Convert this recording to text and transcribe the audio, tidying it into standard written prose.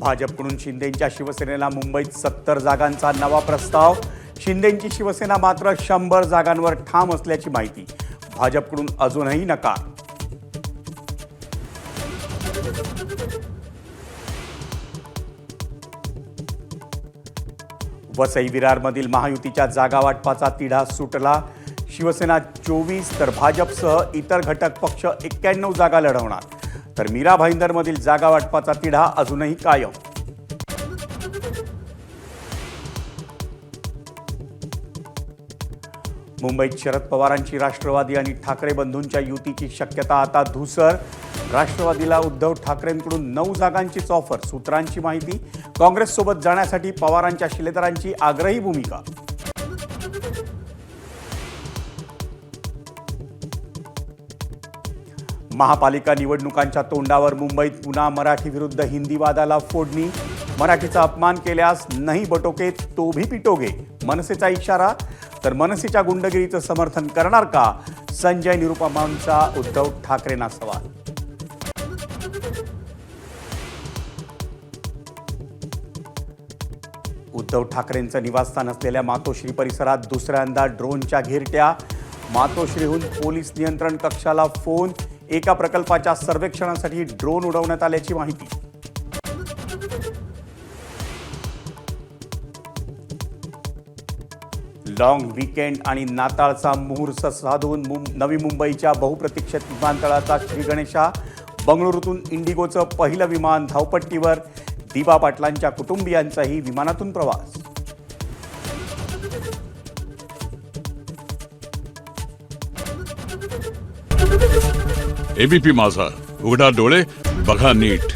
भाजपकडून शिंदेंच्या शिवसेनेला मुंबईत 70 जागांचा नवा प्रस्ताव। शिंदेंची शिवसेना मात्र 100 जागांवर ठाम असल्याची माहिती। भाजपकडून अजूनही नकार। वसई विरारमधील महायुतीच्या जागा वाटपाचा तिढा सुटला। शिवसेना 24 तर भाजपसह इतर घटक पक्ष 91 जागा लढवणार, तर मीरा भाईंदरमधील जागा वाटपाचा तिढा अजूनही कायम। मुंबईत शरद पवारांची राष्ट्रवादी आणि ठाकरे बंधूंच्या युतीची शक्यता आता धूसर। राष्ट्रवादीला उद्धव ठाकरेंकडून 9 जागांचीच ऑफर। सूत्रांची माहिती, काँग्रेससोबत जाण्यासाठी पवारांच्या शिलेदारांची आग्रही भूमिका। महापालिका निवडणुकांच्या तोंडावर मुंबईत पुन्हा मराठी विरुद्ध हिंदी वादाला फोडणी। मराठीचा अपमान केल्यास नहीं बटोके तो भी पिटोगे, मनसेचा इशारा। तर मनसेच्या गुंडगिरीचं समर्थन करणार का? संजय निरुपमांचा उद्धव ठाकरेंना सवाल। उद्धव ठाकरेंचं निवासस्थान असलेल्या मातोश्री परिसरात दुसऱ्यांदा ड्रोनच्या घेरट्या। मातोश्रीहून पोलीस नियंत्रण कक्षाला फोन। एका प्रकल्पाच्या सर्वेक्षणासाठी ड्रोन उडवण्यात आल्याची माहिती। लॉंग वीकेंड आणि नाताळचा मुहूर्त साधून नवी मुंबईच्या बहुप्रतीक्षित विमानतळाचा श्रीगणेशा। बंगळुरूतून इंडिगोचं पहिलं विमान धावपट्टीवर। दिवा पाटलांच्या कुटुंबियांचाही विमानातून प्रवास। एबीपी माझा, उघडा डोळे बघा नीट।